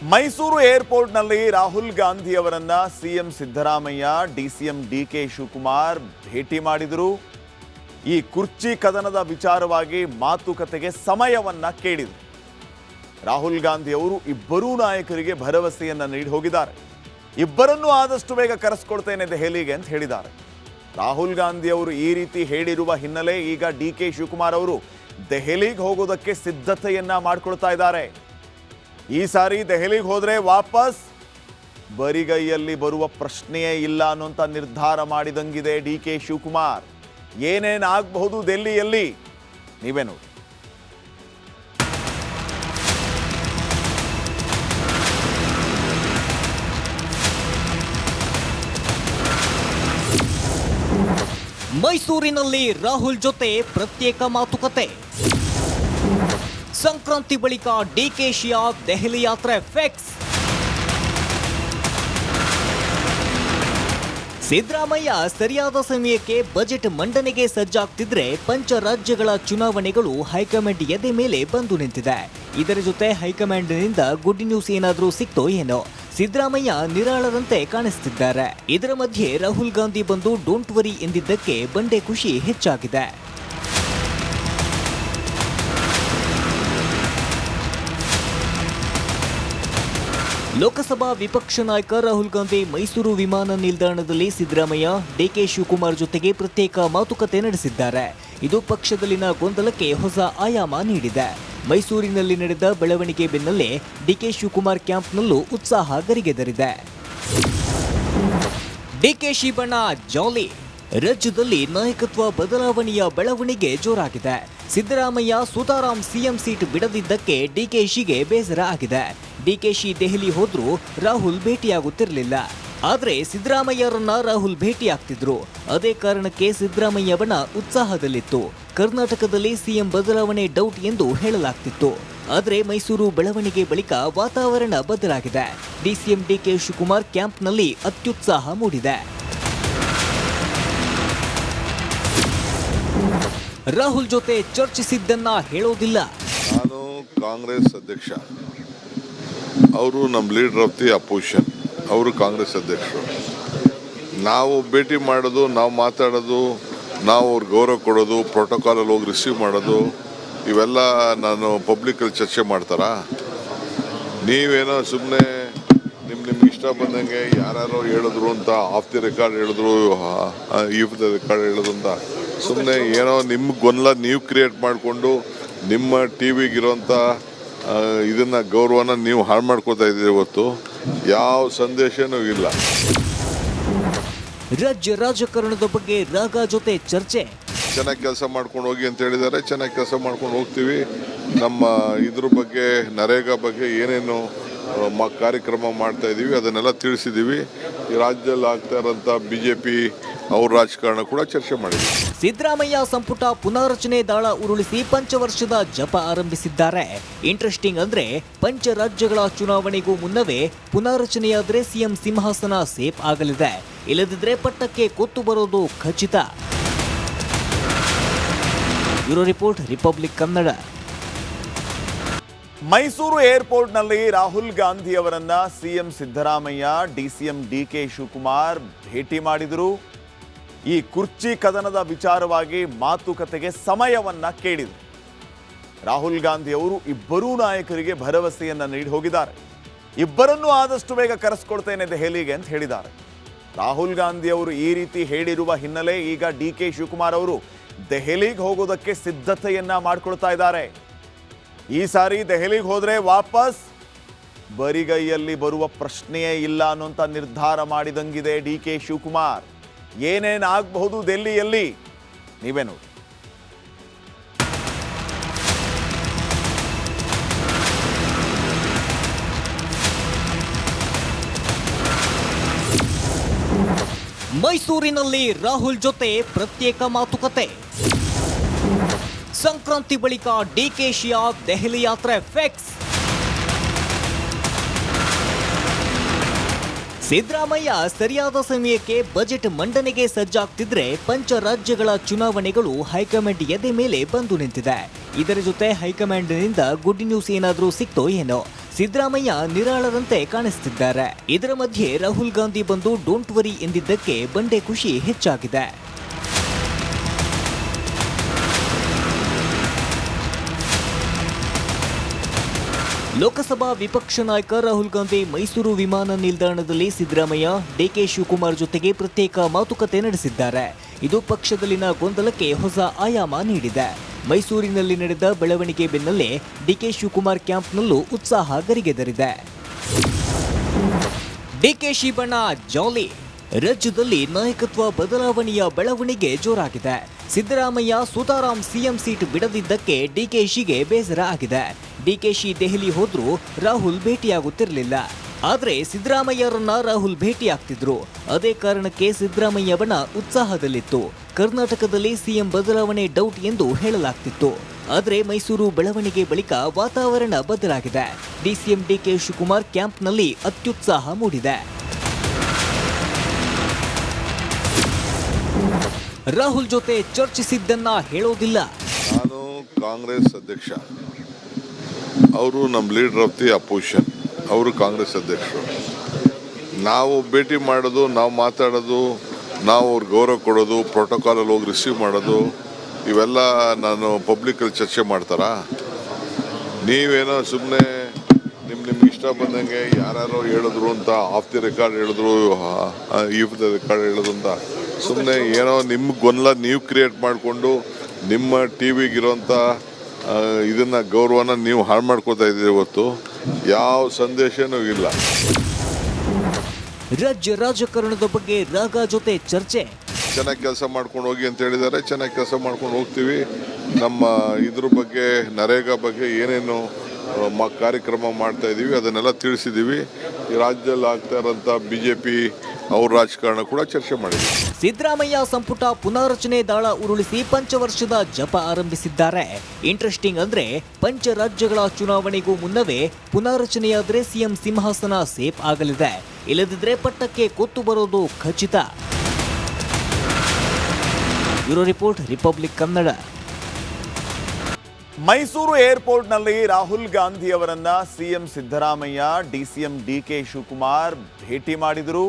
ಮೈಸೂರು ಏರ್ಪೋರ್ಟ್ನಲ್ಲಿ ರಾಹುಲ್ ಗಾಂಧಿ ಅವರನ್ನ CM Siddaramaiah, DCM DK Shivakumar ಭೇಟಿ ಮಾಡಿದರು. ಈ ಕುರ್ಚಿ ಕದನದ ವಿಚಾರವಾಗಿ ಮಾತುಕತೆಗೆ ಸಮಯವನ್ನ ಕೇಳಿದರು. ರಾಹುಲ್ ಗಾಂಧಿ ಅವರು ಇಬ್ಬರೂ ನಾಯಕರಿಗೆ ಭರವಸೆಯನ್ನ ನೀಡಿ ಹೋಗಿದ್ದಾರೆ. ಇಬ್ಬರನ್ನೂ ಆದಷ್ಟು ಬೇಗ ಕರೆಸ್ಕೊಳ್ತೇನೆ ದೆಹಲಿಗೆ ಅಂತ ಹೇಳಿದ್ದಾರೆ. ರಾಹುಲ್ ಗಾಂಧಿ ಅವರು ಈ ರೀತಿ ಹೇಳಿರುವ ಹಿನ್ನೆಲೆ ಈಗ ಡಿಕೆ ಶಿವಕುಮಾರ್ ಅವರು ದೆಹಲಿಗೆ ಹೋಗೋದಕ್ಕೆ ಸಿದ್ಧತೆಯನ್ನ ಮಾಡಿಕೊಳ್ತಾ ಇದ್ದಾರೆ. ಈ ಸಾರಿ ದೆಹಲಿಗೆ ಹೋದ್ರೆ ವಾಪಸ್ ಬರಿಗೈಯಲ್ಲಿ ಬರುವ ಪ್ರಶ್ನೆಯೇ ಇಲ್ಲ ಅನ್ನೋಂಥ ನಿರ್ಧಾರ ಮಾಡಿದಂಗಿದೆ ಡಿಕೆ ಶಿವಕುಮಾರ್. ಏನೇನಾಗಬಹುದು ದೆಹಲಿಯಲ್ಲಿ ನೀವೇ ನೋಡಿ. ಮೈಸೂರಿನಲ್ಲಿ ರಾಹುಲ್ ಜೊತೆ ಪ್ರತ್ಯೇಕ ಮಾತುಕತೆ. ಸಂಕ್ರಾಂತಿ ಬಳಿಕ ಡಿಕೆಶಿಯ ದೆಹಲಿ ಯಾತ್ರೆ ಫಿಕ್ಸ್. ಸಿದ್ದರಾಮಯ್ಯ ಸರಿಯಾದ ಸಮಯಕ್ಕೆ ಬಜೆಟ್ ಮಂಡನೆಗೆ ಸಜ್ಜಾಗ್ತಿದ್ರೆ ಪಂಚರಾಜ್ಯಗಳ ಚುನಾವಣೆಗಳು ಹೈಕಮಾಂಡ್ ಎದೆ ಮೇಲೆ ಬಂದು ನಿಂತಿದೆ. ಇದರ ಜೊತೆ ಹೈಕಮಾಂಡ್ನಿಂದ ಗುಡ್ ನ್ಯೂಸ್ ಏನಾದರೂ ಸಿಕ್ತೋ ಏನೋ. ಸಿದ್ದರಾಮಯ್ಯ ನಿರಾಳರಂತೆ ಕಾಣಿಸ್ತಿದ್ದಾರೆ. ಇದರ ಮಧ್ಯೆ ರಾಹುಲ್ ಗಾಂಧಿ ಬಂದು ಡೋಂಟ್ ವರಿ ಎಂದಿದ್ದಕ್ಕೆ ಬಂಡೆ ಖುಷಿ ಹೆಚ್ಚಾಗಿದೆ. ಲೋಕಸಭಾ ವಿಪಕ್ಷ ನಾಯಕ ರಾಹುಲ್ ಗಾಂಧಿ ಮೈಸೂರು ವಿಮಾನ ನಿಲ್ದಾಣದಲ್ಲಿ ಸಿದ್ದರಾಮಯ್ಯ, ಡಿಕೆ ಶಿವಕುಮಾರ್ ಜೊತೆಗೆ ಪ್ರತ್ಯೇಕ ಮಾತುಕತೆ ನಡೆಸಿದ್ದಾರೆ. ಇದು ಪಕ್ಷದಲ್ಲಿನ ಗೊಂದಲಕ್ಕೆ ಹೊಸ ಆಯಾಮ ನೀಡಿದೆ. ಮೈಸೂರಿನಲ್ಲಿ ನಡೆದ ಬೆಳವಣಿಗೆ ಬೆನ್ನಲ್ಲೇ ಡಿಕೆ ಶಿವಕುಮಾರ್ ಕ್ಯಾಂಪ್ನಲ್ಲೂ ಉತ್ಸಾಹ ಗರಿಗೆದರಿದೆ. ಡಿಕೆಶಿ ಬಣ ಜಾಲಿ. ರಾಜ್ಯದಲ್ಲಿ ನಾಯಕತ್ವ ಬದಲಾವಣೆಯ ಬೆಳವಣಿಗೆ ಜೋರಾಗಿದೆ. ಸಿದ್ದರಾಮಯ್ಯ ಸುತಾರಾಂ ಸಿಎಂ ಸೀಟ್ ಬಿಡದಿದ್ದಕ್ಕೆ ಡಿಕೆಶಿಗೆ ಬೇಸರ ಆಗಿದೆ. ಡಿಕೆಶಿ ದೆಹಲಿ ಹೋದ್ರೂ ರಾಹುಲ್ ಭೇಟಿಯಾಗುತ್ತಿರಲಿಲ್ಲ. ಆದ್ರೆ ಸಿದ್ದರಾಮಯ್ಯರನ್ನ ರಾಹುಲ್ ಭೇಟಿಯಾಗ್ತಿದ್ರು. ಅದೇ ಕಾರಣಕ್ಕೆ ಸಿದ್ದರಾಮಯ್ಯ ಬಣ ಉತ್ಸಾಹದಲ್ಲಿತ್ತು. ಕರ್ನಾಟಕದಲ್ಲಿ ಸಿಎಂ ಬದಲಾವಣೆ ಡೌಟ್ ಎಂದು ಹೇಳಲಾಗ್ತಿತ್ತು. ಆದ್ರೆ ಮೈಸೂರು ಬೆಳವಣಿಗೆ ಬಳಿಕ ವಾತಾವರಣ ಬದಲಾಗಿದೆ. ಡಿಸಿಎಂ ಡಿಕೆ ಶಿವಕುಮಾರ್ ಕ್ಯಾಂಪ್ನಲ್ಲಿ ಅತ್ಯುತ್ಸಾಹ ಮೂಡಿದೆ. ರಾಹುಲ್ ಜೊತೆ ಚರ್ಚಿಸಿದ್ದನ್ನ ಹೇಳೋದಿಲ್ಲ. ನಾನು ಕಾಂಗ್ರೆಸ್ ಅಧ್ಯಕ್ಷ, ಅವರು ನಮ್ಮ ಲೀಡರ್ ಆಫ್ ದಿ ಅಪೋಸಿಷನ್, ಅವರು ಕಾಂಗ್ರೆಸ್ ಅಧ್ಯಕ್ಷರು. ನಾವು ಭೇಟಿ ಮಾಡೋದು, ನಾವು ಮಾತಾಡೋದು, ನಾವು ಅವ್ರಿಗೆ ಗೌರವ ಕೊಡೋದು, ಪ್ರೋಟೋಕಾಲಲ್ಲಿ ಹೋಗಿ ರಿಸೀವ್ ಮಾಡೋದು, ಇವೆಲ್ಲ ನಾನು ಪಬ್ಲಿಕಲ್ಲಿ ಚರ್ಚೆ ಮಾಡ್ತಾರಾ? ನೀವೇನೋ ಸುಮ್ಮನೆ ನಿಮ್ಗೆ ಇಷ್ಟ ಬಂದಂಗೆ ಯಾರ್ಯಾರೋ ಹೇಳಿದ್ರು ಅಂತ ಆಫ್ ದಿ ರೆಕಾರ್ಡ್ ಹೇಳಿದ್ರು, ಈಫ್ ದ ರೆಕಾರ್ಡ್ ಹೇಳಿದ್ರು ಅಂತ ಸುಮ್ಮನೆ ಏನೋ ನಿಮ್ಮ ಗೊಂದಲ ನೀವು ಕ್ರಿಯೇಟ್ ಮಾಡಿಕೊಂಡು ನಿಮ್ಮ ಟಿ ವಿಗಿರೋಂಥ ಇದನ್ನು ಗೌರವನ ನೀವು ಹಾಳು ಮಾಡ್ಕೋತಾ ಇದ್ದೀರಿ. ಹೊತ್ತು ಯಾವ ಸಂದೇಶನೂ ಇಲ್ಲ. ರಾಜ್ಯ ರಾಜಕಾರಣದ ಬಗ್ಗೆ ರಾಗ ಜೊತೆ ಚರ್ಚೆ. ಚೆನ್ನಾಗಿ ಕೆಲಸ ಮಾಡ್ಕೊಂಡು ಹೋಗಿ ಅಂತ ಹೇಳಿದ್ದಾರೆ. ಚೆನ್ನಾಗಿ ಕೆಲಸ ಮಾಡ್ಕೊಂಡು ಹೋಗ್ತೀವಿ. ನಮ್ಮ ಇದ್ರ ಬಗ್ಗೆ, ನರೇಗಾ ಬಗ್ಗೆ ಏನೇನು ಕಾರ್ಯಕ್ರಮ ಮಾಡ್ತಾ ಇದ್ದೀವಿ ಅದನ್ನೆಲ್ಲ ತಿಳಿಸಿದ್ದೀವಿ. ಈ ರಾಜ್ಯದಲ್ಲಿ ಆಗ್ತಾ ಇರೋಂಥ BJP ಅವ್ರ ರಾಜಕಾರಣ ಕೂಡ ಚರ್ಚೆ ಮಾಡಿದ್ವಿ. ಸಿದ್ದರಾಮಯ್ಯ ಸಂಪುಟ ಪುನಾರಚನೆ ದಾಳ ಉರುಳಿಸಿ ಪಂಚವರ್ಷದ ಜಪ ಆರಂಭಿಸಿದ್ದಾರೆ. ಇಂಟ್ರೆಸ್ಟಿಂಗ್ ಅಂದ್ರೆ ಪಂಚರಾಜ್ಯಗಳ ಚುನಾವಣೆಗೂ ಮುನ್ನವೇ ಪುನಾರಚನೆಯಾದ್ರೆ ಸಿಎಂ ಸಿಂಹಾಸನ ಸೇಫ್ ಆಗಲಿದೆ. ಇಲ್ಲದಿದ್ರೆ ಪಟ್ಟಕ್ಕೆ ಕೊತ್ತು ಬರೋದು ಖಚಿತ. Bureau report, Republic Kannada. Mysuru ಏರ್ಪೋರ್ಟ್ನಲ್ಲಿ ರಾಹುಲ್ ಗಾಂಧಿ ಅವರನ್ನ CM Siddaramaiah, DCM DK Shivakumar ಭೇಟಿ ಮಾಡಿದರು. ಈ ಕುರ್ಚಿ ಕದನದ ವಿಚಾರವಾಗಿ ಮಾತುಕತೆಗೆ ಸಮಯವನ್ನ ಕೇಳಿದರು. ರಾಹುಲ್ ಗಾಂಧಿ ಅವರು ಇಬ್ಬರೂ ನಾಯಕರಿಗೆ ಭರವಸೆಯನ್ನ ನೀಡಿ ಹೋಗಿದ್ದಾರೆ. ಇಬ್ಬರನ್ನೂ ಆದಷ್ಟು ಬೇಗ ಕರೆಸ್ಕೊಳ್ತೇನೆ ದೆಹಲಿಗೆ ಅಂತ ಹೇಳಿದ್ದಾರೆ. ರಾಹುಲ್ ಗಾಂಧಿ ಅವರು ಈ ರೀತಿ ಹೇಳಿರುವ ಹಿನ್ನೆಲೆ ಈಗ ಡಿಕೆ ಶಿವಕುಮಾರ್ ಅವರು ದೆಹಲಿಗೆ ಹೋಗೋದಕ್ಕೆ ಸಿದ್ಧತೆಯನ್ನ ಮಾಡಿಕೊಳ್ತಾ ಇದ್ದಾರೆ. ಈ ಸಾರಿ ದೆಹಲಿಗೆ ಹೋದ್ರೆ ವಾಪಸ್ ಬರಿಗೈಯಲ್ಲಿ ಬರುವ ಪ್ರಶ್ನೆಯೇ ಇಲ್ಲ ಅನ್ನೋಂಥ ನಿರ್ಧಾರ ಮಾಡಿದಂಗಿದೆ ಡಿಕೆ ಶಿವಕುಮಾರ್. ಏನೇನಾಗಬಹುದು ದೆಹಲಿಯಲ್ಲಿ ನೀವೇ ನೋಡಿ. ಮೈಸೂರಿನಲ್ಲಿ ರಾಹುಲ್ ಜೊತೆ ಪ್ರತ್ಯೇಕ ಮಾತುಕತೆ. ಸಂಕ್ರಾಂತಿ ಬಳಿಕ ಡಿಕೆಶಿಯ ದೆಹಲಿ ಯಾತ್ರೆ ಫಿಕ್ಸ್. ಸಿದ್ದರಾಮಯ್ಯ ಸರಿಯಾದ ಸಮಯಕ್ಕೆ ಬಜೆಟ್ ಮಂಡನೆಗೆ ಸಜ್ಜಾಗ್ತಿದ್ರೆ ಪಂಚರಾಜ್ಯಗಳ ಚುನಾವಣೆಗಳು ಹೈಕಮಾಂಡ್ ಎದೆ ಮೇಲೆ ಬಂದು ನಿಂತಿದೆ. ಇದರ ಜೊತೆ ಹೈಕಮಾಂಡ್ನಿಂದ ಗುಡ್ ನ್ಯೂಸ್ ಏನಾದರೂ ಸಿಕ್ತೋ ಏನೋ. ಸಿದ್ದರಾಮಯ್ಯ ನಿರಾಳರಂತೆ ಕಾಣಿಸ್ತಿದ್ದಾರೆ. ಇದರ ಮಧ್ಯೆ ರಾಹುಲ್ ಗಾಂಧಿ ಬಂದು ಡೋಂಟ್ ವರಿ ಎಂದಿದ್ದಕ್ಕೆ ಬಂಡೆ ಖುಷಿ ಹೆಚ್ಚಾಗಿದೆ. ಲೋಕಸಭಾ ವಿಪಕ್ಷ ನಾಯಕ ರಾಹುಲ್ ಗಾಂಧಿ ಮೈಸೂರು ವಿಮಾನ ನಿಲ್ದಾಣದಲ್ಲಿ ಸಿದ್ದರಾಮಯ್ಯ, ಡಿಕೆ ಶಿವಕುಮಾರ್ ಜೊತೆಗೆ ಪ್ರತ್ಯೇಕ ಮಾತುಕತೆ ನಡೆಸಿದ್ದಾರೆ. ಇದು ಪಕ್ಷದಲ್ಲಿನ ಗೊಂದಲಕ್ಕೆ ಹೊಸ ಆಯಾಮ ನೀಡಿದೆ. ಮೈಸೂರಿನಲ್ಲಿ ನಡೆದ ಬೆಳವಣಿಗೆ ಬೆನ್ನಲ್ಲೇ ಡಿಕೆ ಶಿವಕುಮಾರ್ ಕ್ಯಾಂಪ್ನಲ್ಲೂ ಉತ್ಸಾಹ ಗರಿಗೆದರಿದೆ. ಡಿಕೆಶಿ ಬಣ ಜಾಲಿ. ರಾಜ್ಯದಲ್ಲಿ ನಾಯಕತ್ವ ಬದಲಾವಣೆಯ ಬೆಳವಣಿಗೆ ಜೋರಾಗಿದೆ. ಸಿದ್ದರಾಮಯ್ಯ ಸುತಾರಾಂ ಸಿಎಂ ಸೀಟ್ ಬಿಡದಿದ್ದಕ್ಕೆ ಡಿಕೆಶಿಗೆ ಬೇಸರ ಆಗಿದೆ. ಡಿಕೆಶಿ ದೆಹಲಿ ಹೋದ್ರೂ ರಾಹುಲ್ ಭೇಟಿಯಾಗುತ್ತಿರಲಿಲ್ಲ. ಆದ್ರೆ ಸಿದ್ದರಾಮಯ್ಯರನ್ನ ರಾಹುಲ್ ಭೇಟಿಯಾಗ್ತಿದ್ರು. ಅದೇ ಕಾರಣಕ್ಕೆ ಸಿದ್ದರಾಮಯ್ಯ ಬಣ ಉತ್ಸಾಹದಲ್ಲಿತ್ತು. ಕರ್ನಾಟಕದಲ್ಲಿ ಸಿಎಂ ಬದಲಾವಣೆ ಡೌಟ್ ಎಂದು ಹೇಳಲಾಗ್ತಿತ್ತು. ಆದ್ರೆ ಮೈಸೂರು ಬೆಳವಣಿಗೆ ಬಳಿಕ ವಾತಾವರಣ ಬದಲಾಗಿದೆ. ಡಿಸಿಎಂ ಡಿಕೆ ಶಿವಕುಮಾರ್ ಕ್ಯಾಂಪ್ನಲ್ಲಿ ಅತ್ಯುತ್ಸಾಹ ಮೂಡಿದೆ. ರಾಹುಲ್ ಜೊತೆ ಚರ್ಚಿಸಿದ್ದನ್ನ ಹೇಳೋದಿಲ್ಲ. ನಾನು ಕಾಂಗ್ರೆಸ್ ಅಧ್ಯಕ್ಷ, ಅವರು ನಮ್ಮ ಲೀಡರ್ ಆಫ್ ದಿ ಅಪೋಸಿಷನ್, ಅವರು ಕಾಂಗ್ರೆಸ್ ಅಧ್ಯಕ್ಷರು. ನಾವು ಭೇಟಿ ಮಾಡೋದು, ನಾವು ಮಾತಾಡೋದು, ನಾವು ಅವ್ರಿಗೆ ಗೌರವ ಕೊಡೋದು, ಪ್ರೋಟೋಕಾಲಲ್ಲಿ ಹೋಗಿ ರಿಸೀವ್ ಮಾಡೋದು, ಇವೆಲ್ಲ ನಾನು ಪಬ್ಲಿಕಲ್ಲಿ ಚರ್ಚೆ ಮಾಡ್ತಾರಾ? ನೀವೇನೋ ಸುಮ್ಮನೆ ನಿಮ್ಗೆ ಇಷ್ಟ ಬಂದಂಗೆ ಯಾರ್ಯಾರೋ ಹೇಳಿದ್ರು ಅಂತ ಆಫ್ ದಿ ರೆಕಾರ್ಡ್ ಹೇಳಿದ್ರು, ಈಫ್ ದ ರೆಕಾರ್ಡ್ ಹೇಳಿದ್ರು ಅಂತ ಸುಮ್ಮನೆ ಏನೋ ನಿಮ್ಮ ಗೊಂದಲ ನೀವು ಕ್ರಿಯೇಟ್ ಮಾಡಿಕೊಂಡು ನಿಮ್ಮ ಟಿ ವಿಗಿರೋಂಥ ಇದನ್ನು ಗೌರವನ ನೀವು ಹಾಳು ಮಾಡ್ಕೋತಾ ಇದ್ದೀರಿ. ಹೊತ್ತು ಯಾವ ಸಂದೇಶನೂ ಇಲ್ಲ. ರಾಜ್ಯ ರಾಜಕಾರಣದ ಬಗ್ಗೆ ರಾಗ ಜೊತೆ ಚರ್ಚೆ. ಚೆನ್ನಾಗಿ ಕೆಲಸ ಮಾಡ್ಕೊಂಡು ಹೋಗಿ ಅಂತ ಹೇಳಿದ್ದಾರೆ. ಚೆನ್ನಾಗಿ ಕೆಲಸ ಮಾಡ್ಕೊಂಡು ಹೋಗ್ತೀವಿ. ನಮ್ಮ ಇದ್ರ ಬಗ್ಗೆ, ನರೇಗಾ ಬಗ್ಗೆ ಏನೇನು ಕಾರ್ಯಕ್ರಮ ಮಾಡ್ತಾ ಇದ್ದೀವಿ ಅದನ್ನೆಲ್ಲ ತಿಳಿಸಿದ್ದೀವಿ. ಈ ರಾಜ್ಯದಲ್ಲಿ ಆಗ್ತಾ ಇರೋಂಥ BJP ಅವ್ರ ರಾಜಕಾರಣ ಕೂಡ ಚರ್ಚೆ ಮಾಡಿದ್ವಿ. ಸಿದ್ದರಾಮಯ್ಯ ಸಂಪುಟ ಪುನಾರಚನೆ ದಾಳ ಉರುಳಿಸಿ ಪಂಚವರ್ಷದ ಜಪ ಆರಂಭಿಸಿದ್ದಾರೆ. ಇಂಟ್ರೆಸ್ಟಿಂಗ್ ಅಂದ್ರೆ ಪಂಚರಾಜ್ಯಗಳ ಚುನಾವಣೆಗೂ ಮುನ್ನವೇ ಪುನಾರಚನೆಯಾದ್ರೆ ಸಿಎಂ ಸಿಂಹಾಸನ ಸೇಫ್ ಆಗಲಿದೆ. ಇಲ್ಲದಿದ್ರೆ ಪಟ್ಟಕ್ಕೆ ಕೊತ್ತು ಬರೋದು ಖಚಿತ. Bureau report, Republic Kannada. Mysuru ಏರ್ಪೋರ್ಟ್ನಲ್ಲಿ ರಾಹುಲ್ ಗಾಂಧಿ ಅವರನ್ನ CM Siddaramaiah, DCM DK Shivakumar ಭೇಟಿ ಮಾಡಿದರು.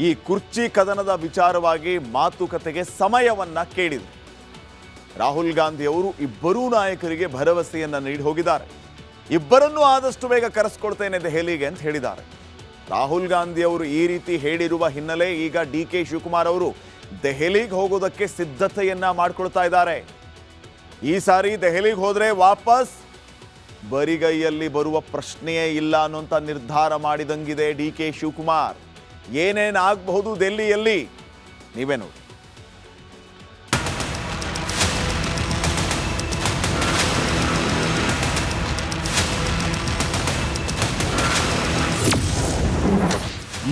ಈ ಕುರ್ಚಿ ಕದನದ ವಿಚಾರವಾಗಿ ಮಾತುಕತೆಗೆ ಸಮಯವನ್ನ ಕೇಳಿದರು. ರಾಹುಲ್ ಗಾಂಧಿ ಅವರು ಇಬ್ಬರೂ ನಾಯಕರಿಗೆ ಭರವಸೆಯನ್ನ ನೀಡಿ ಹೋಗಿದ್ದಾರೆ. ಇಬ್ಬರನ್ನೂ ಆದಷ್ಟು ಬೇಗ ಕರೆಸ್ಕೊಳ್ತೇನೆ ದೆಹಲಿಗೆ ಅಂತ ಹೇಳಿದ್ದಾರೆ. ರಾಹುಲ್ ಗಾಂಧಿ ಅವರು ಈ ರೀತಿ ಹೇಳಿರುವ ಹಿನ್ನೆಲೆ ಈಗ ಡಿಕೆ ಶಿವಕುಮಾರ್ ಅವರು ದೆಹಲಿಗೆ ಹೋಗೋದಕ್ಕೆ ಸಿದ್ಧತೆಯನ್ನ ಮಾಡ್ಕೊಳ್ತಾ ಇದ್ದಾರೆ. ಈ ಸಾರಿ ದೆಹಲಿಗೆ ಹೋದ್ರೆ ವಾಪಸ್ ಬರಿಗೈಯಲ್ಲಿ ಬರುವ ಪ್ರಶ್ನೆಯೇ ಇಲ್ಲ ಅನ್ನುವಂಥ ನಿರ್ಧಾರ ಮಾಡಿದಂಗಿದೆ ಡಿಕೆ ಶಿವಕುಮಾರ್. ಏನೇನಾಗಬಹುದು ದೆಹಲಿಯಲ್ಲಿ ನೀವೇ ನೋಡಿ.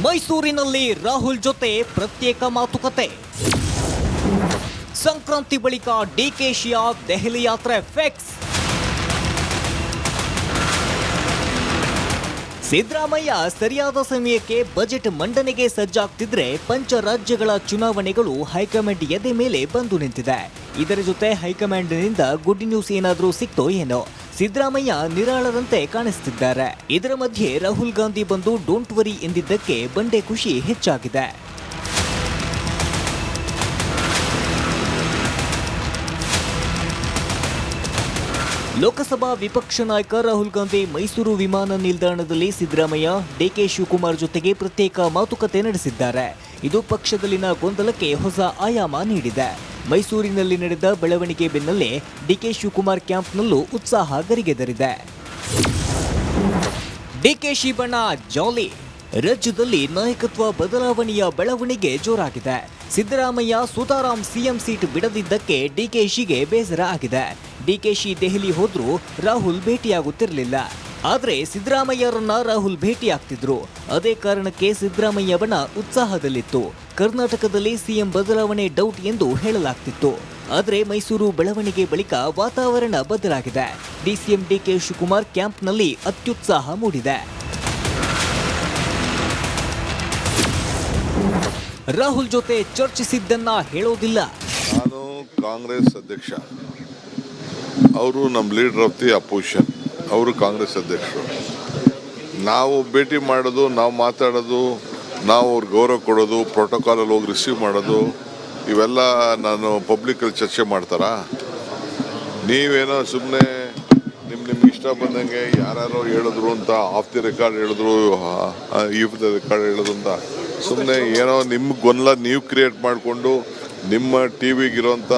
ಮೈಸೂರಿನಲ್ಲಿ ರಾಹುಲ್ ಜೊತೆ ಪ್ರತ್ಯೇಕ ಮಾತುಕತೆ. ಸಂಕ್ರಾಂತಿ ಬಳಿಕ ಡಿಕೆಶಿಯ ದೆಹಲಿ ಯಾತ್ರೆ ಫಿಕ್ಸ್. ಸಿದ್ದರಾಮಯ್ಯ ಸರಿಯಾದ ಸಮಯಕ್ಕೆ ಬಜೆಟ್ ಮಂಡನೆಗೆ ಸಜ್ಜಾಗ್ತಿದ್ರೆ ಪಂಚ ರಾಜ್ಯಗಳ ಚುನಾವಣೆಗಳು ಹೈಕಮಾಂಡ್ ಎದೆ ಮೇಲೆ ಬಂದು ನಿಂತಿದೆ. ಇದರ ಜೊತೆ ಹೈಕಮಾಂಡ್ನಿಂದ ಗುಡ್ ನ್ಯೂಸ್ ಏನಾದರೂ ಸಿಕ್ತೋ ಏನೋ. ಸಿದ್ದರಾಮಯ್ಯ ನಿರಾಳರಂತೆ ಕಾಣಿಸ್ತಿದ್ದಾರೆ. ಇದರ ಮಧ್ಯೆ ರಾಹುಲ್ ಗಾಂಧಿ ಬಂದು ಡೋಂಟ್ ವರಿ ಎಂದಿದ್ದಕ್ಕೆ ಬಂಡೆ ಖುಷಿ ಹೆಚ್ಚಾಗಿದೆ. ಲೋಕಸಭಾ ವಿಪಕ್ಷ ನಾಯಕ ರಾಹುಲ್ ಗಾಂಧಿ ಮೈಸೂರು ವಿಮಾನ ನಿಲ್ದಾಣದಲ್ಲಿ ಸಿದ್ದರಾಮಯ್ಯ, ಡಿಕೆ ಶಿವಕುಮಾರ್ ಜೊತೆಗೆ ಪ್ರತ್ಯೇಕ ಮಾತುಕತೆ ನಡೆಸಿದ್ದಾರೆ. ಇದು ಪಕ್ಷದಲ್ಲಿನ ಗೊಂದಲಕ್ಕೆ ಹೊಸ ಆಯಾಮ ನೀಡಿದೆ. ಮೈಸೂರಿನಲ್ಲಿ ನಡೆದ ಬೆಳವಣಿಗೆ ಬೆನ್ನಲ್ಲೇ ಡಿಕೆ ಶಿವಕುಮಾರ್ ಕ್ಯಾಂಪ್ನಲ್ಲೂ ಉತ್ಸಾಹ ಗರಿಗೆದರಿದೆ. ಡಿಕೆಶಿ ಬಣ ಜಾಲಿ. ರಾಜ್ಯದಲ್ಲಿ ನಾಯಕತ್ವ ಬದಲಾವಣೆಯ ಬೆಳವಣಿಗೆ ಜೋರಾಗಿದೆ. ಸಿದ್ದರಾಮಯ್ಯ ಸುತಾರಾಂ ಸಿಎಂ ಸೀಟ್ ಬಿಡದಿದ್ದಕ್ಕೆ ಡಿಕೆಶಿಗೆ ಬೇಸರ ಆಗಿದೆ. ಡಿಕೆಶಿ ದೆಹಲಿ ಹೋದ್ರೂ ರಾಹುಲ್ ಭೇಟಿಯಾಗುತ್ತಿರಲಿಲ್ಲ. ಆದ್ರೆ ಸಿದ್ದರಾಮಯ್ಯರನ್ನ ರಾಹುಲ್ ಭೇಟಿಯಾಗ್ತಿದ್ರು. ಅದೇ ಕಾರಣಕ್ಕೆ ಸಿದ್ದರಾಮಯ್ಯ ಬಣ ಉತ್ಸಾಹದಲ್ಲಿತ್ತು. ಕರ್ನಾಟಕದಲ್ಲಿ ಸಿಎಂ ಬದಲಾವಣೆ ಡೌಟ್ ಎಂದು ಹೇಳಲಾಗ್ತಿತ್ತು. ಆದ್ರೆ ಮೈಸೂರು ಬೆಳವಣಿಗೆ ಬಳಿಕ ವಾತಾವರಣ ಬದಲಾಗಿದೆ. ಡಿಸಿಎಂ ಡಿಕೆ ಶಿವಕುಮಾರ್ ಕ್ಯಾಂಪ್ನಲ್ಲಿ ಅತ್ಯುತ್ಸಾಹ ಮೂಡಿದೆ. ರಾಹುಲ್ ಜೊತೆ ಚರ್ಚಿಸಿದ್ದನ್ನ ಹೇಳೋದಿಲ್ಲ. ನಾನು ಕಾಂಗ್ರೆಸ್ ಅಧ್ಯಕ್ಷ, ಅವರು ನಮ್ಮ ಲೀಡರ್ ಆಫ್ ದಿ ಅಪೋಸಿಷನ್, ಅವರು ಕಾಂಗ್ರೆಸ್ ಅಧ್ಯಕ್ಷರು. ನಾವು ಭೇಟಿ ಮಾಡೋದು, ನಾವು ಮಾತಾಡೋದು, ನಾವು ಅವ್ರಿಗೆ ಗೌರವ ಕೊಡೋದು, ಪ್ರೋಟೋಕಾಲಲ್ಲಿ ಹೋಗಿ ರಿಸೀವ್ ಮಾಡೋದು, ಇವೆಲ್ಲ ನಾನು ಪಬ್ಲಿಕಲ್ಲಿ ಚರ್ಚೆ ಮಾಡ್ತಾರಾ? ನೀವೇನೋ ಸುಮ್ಮನೆ ನಿಮ್ಗೆ ಇಷ್ಟ ಬಂದಂಗೆ ಯಾರ್ಯಾರೋ ಹೇಳಿದ್ರು ಅಂತ ಆಫ್ ದಿ ರೆಕಾರ್ಡ್ ಹೇಳಿದ್ರು, ಇಫ್ ದ ರೆಕಾರ್ಡ್ ಹೇಳಿದ್ರು ಅಂತ ಸುಮ್ಮನೆ ಏನೋ ನಿಮ್ಗೆ ಗೊಂದಲ ನೀವು ಕ್ರಿಯೇಟ್ ಮಾಡಿಕೊಂಡು ನಿಮ್ಮ ಟಿ ವಿಗಿರೋಂಥ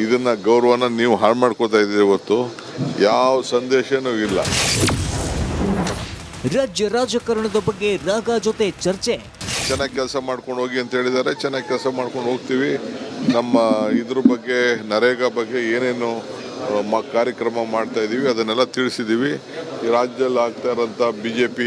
ಇದನ್ನು ಗೌರವನ ನೀವು ಹಾಳು ಮಾಡ್ಕೋತಾ ಇದ್ದೀರಿ ಹೊತ್ತು ಯಾವ ಸಂದೇಶನೂ ಇಲ್ಲ. ರಾಜ್ಯ ರಾಜಕಾರಣದ ಬಗ್ಗೆ ರಾಗ ಜೊತೆ ಚರ್ಚೆ. ಚೆನ್ನಾಗಿ ಕೆಲಸ ಮಾಡ್ಕೊಂಡು ಹೋಗಿ ಅಂತ ಹೇಳಿದ್ದಾರೆ, ಚೆನ್ನಾಗಿ ಕೆಲಸ ಮಾಡ್ಕೊಂಡು ಹೋಗ್ತೀವಿ. ನಮ್ಮ ಇದ್ರ ಬಗ್ಗೆ ನರೇಗಾ ಬಗ್ಗೆ ಏನೇನು ಕಾರ್ಯಕ್ರಮ ಮಾಡ್ತಾ ಇದ್ದೀವಿ ಅದನ್ನೆಲ್ಲ ತಿಳಿಸಿದ್ದೀವಿ. ಈ ರಾಜ್ಯದಲ್ಲಿ ಆಗ್ತಾ ಇರೋಂಥ BJP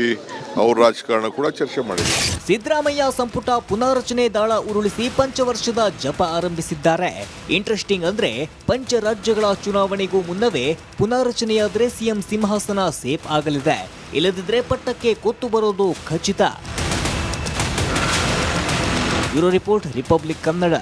ಅವ್ರ ರಾಜಕಾರಣ ಕೂಡ ಚರ್ಚೆ ಮಾಡಿದ್ದೀವಿ. ಸಿದ್ದರಾಮಯ್ಯ ಸಂಪುಟ ಪುನಾರಚನೆ ದಾಳ ಉರುಳಿಸಿ ಪಂಚವರ್ಷದ ಜಪ ಆರಂಭಿಸಿದ್ದಾರೆ. ಇಂಟ್ರೆಸ್ಟಿಂಗ್ ಅಂದ್ರೆ ಪಂಚರಾಜ್ಯಗಳ ಚುನಾವಣೆಗೂ ಮುನ್ನವೇ ಪುನಾರಚನೆಯಾದ್ರೆ ಸಿಎಂ ಸಿಂಹಾಸನ ಸೇಫ್ ಆಗಲಿದೆ, ಇಲ್ಲದಿದ್ರೆ ಪಟ್ಟಕ್ಕೆ ಕೊತ್ತು ಬರೋದು ಖಚಿತ. Bureau report, Republic Kannada.